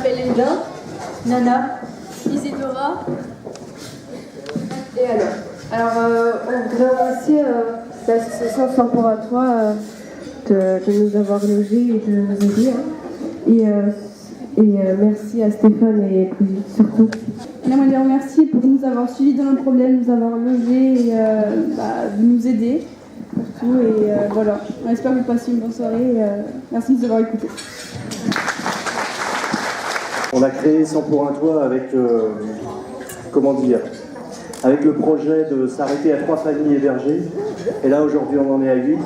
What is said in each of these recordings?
m'appelle Elda, Nana, Isidora. Et alors, on voudrait remercier l'association Sang pour un toit de nous avoir logés et de nous aider. Et merci à Stéphane et Brigitte surtout. On aimerait les remercier pour nous avoir suivis dans nos problèmes, nous avoir logés et de nous aider surtout. Et voilà, on espère que vous passez une bonne soirée. Merci de nous avoir écoutés. On a créé Sang pour un toit avec, avec le projet de s'arrêter à 3 familles hébergées. Et là, aujourd'hui, on en est à 8.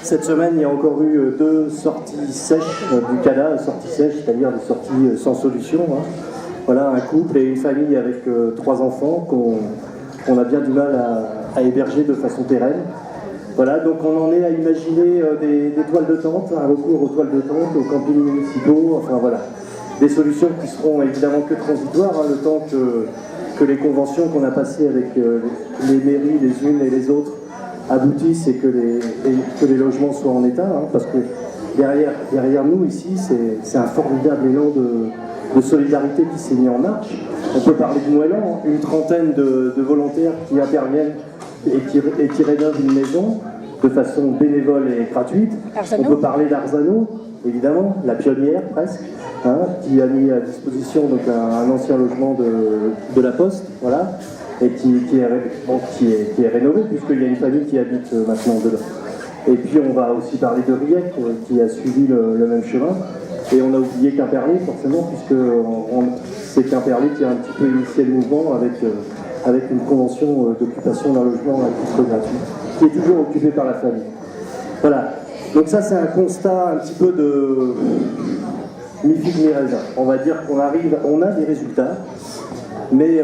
Cette semaine, il y a encore eu 2 sorties sèches du CADA, sorties sèches, c'est-à-dire des sorties sans solution. Hein. Voilà, un couple et une famille avec 3 enfants qu'on a bien du mal à héberger de façon pérenne. Voilà, donc on en est à imaginer des toiles de tente, un recours aux toiles de tente, aux campings municipaux, enfin voilà. Des solutions qui seront évidemment que transitoires, hein, le temps que les conventions qu'on a passées avec les mairies, les unes et les autres, aboutissent et que les logements soient en état, hein, parce que derrière nous ici, c'est un formidable élan de solidarité qui s'est mis en marche. On peut parler de Moëlan, hein, une trentaine de volontaires qui interviennent et qui rénovent une maison de façon bénévole et gratuite. On peut parler d'Arzano, évidemment, la pionnière presque, hein, qui a mis à disposition donc, un ancien logement de la Poste, voilà, et qui est rénové, puisqu'il y a une famille qui habite maintenant dedans. Et puis on va aussi parler de Riec, qui a suivi le même chemin. Et on a oublié Quimperlé, forcément, puisque c'est Quimperlé qui a un petit peu initié le mouvement avec une convention d'occupation d'un logement à titre gratuit, qui est toujours occupé par la famille. Voilà. Donc ça, c'est un constat un petit peu de mi-figue, mi-raisin. On va dire on a des résultats, mais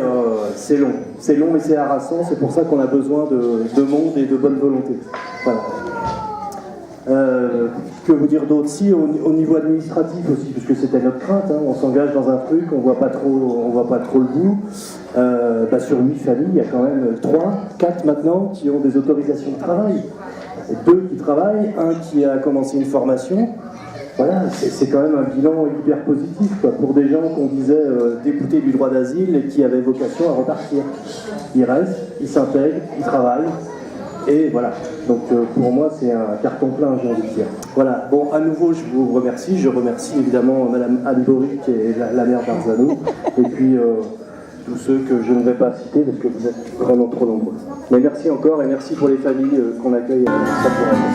c'est long. C'est long, mais c'est harassant. C'est pour ça qu'on a besoin de monde et de bonne volonté. Voilà. Que vous dire d'autre? Si, au niveau administratif aussi, puisque c'était notre crainte, hein, on s'engage dans un truc, on voit pas trop le bout. Sur 8 familles, il y a quand même 4 maintenant qui ont des autorisations de travail. 2 qui travaillent, 1 qui a commencé une formation. Voilà, c'est quand même un bilan hyper positif, quoi, pour des gens qu'on disait déboutés du droit d'asile et qui avaient vocation à repartir. Ils restent, ils s'intègrent, ils travaillent. Et voilà, donc pour moi c'est un carton plein, j'ai envie de dire. Voilà, bon, à nouveau je vous remercie, je remercie évidemment Madame Anne Bory qui est la maire d'Arzano, et puis tous ceux que je ne vais pas citer parce que vous êtes vraiment trop nombreux. Mais merci encore et merci pour les familles qu'on accueille à Sang pour un toit.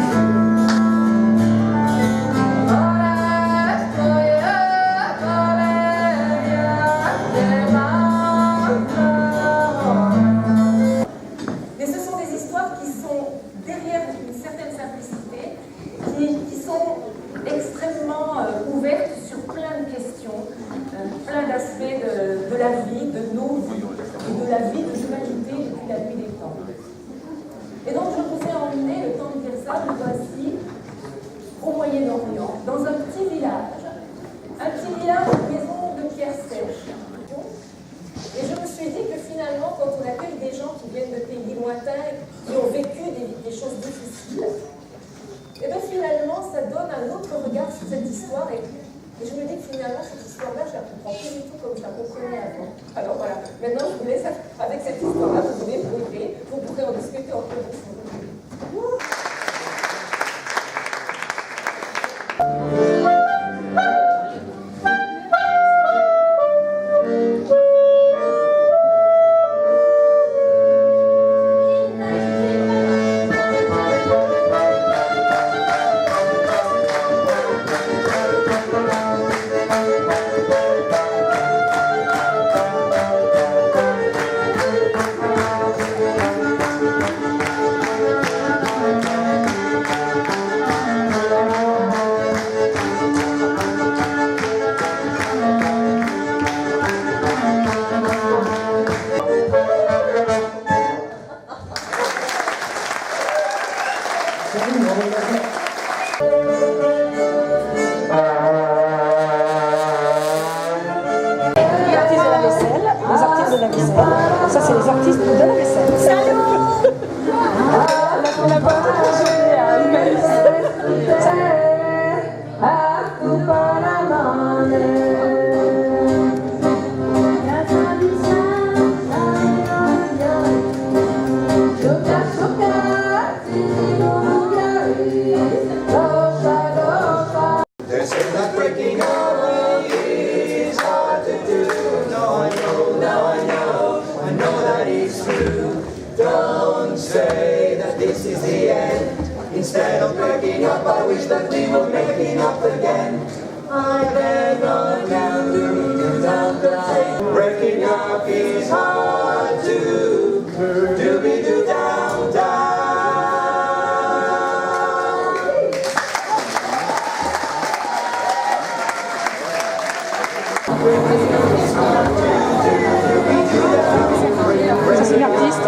Qui sont extrêmement ouvertes sur plein de questions, plein d'aspects de la vie, de nos vies, et de la vie de l'humanité depuis la nuit des temps. Et donc je vous ai emmené, le temps de dire ça, me voici au Moyen-Orient, dans un petit village de maisons de pierre sèche. Et je me suis dit que finalement, quand on accueille des gens qui viennent de pays lointains, qui ont vécu des choses difficiles, et bien finalement, ça donne un autre regard sur cette histoire et je me dis que finalement, cette histoire-là, je la comprends plus du tout comme je la comprenais avant. Alors voilà, maintenant je vous laisse avec cette histoire-là, vous pouvez brûler, vous pourrez en discuter entre vous. Ça, c'est les artistes de la vaisselle. Salut. On a pas joué à une belle vaisselle. is the end. Instead of breaking up, I wish that we were making up again. I beg of you, do not die. Breaking up is hard to do, be do down, down. Ça c'est l'artiste.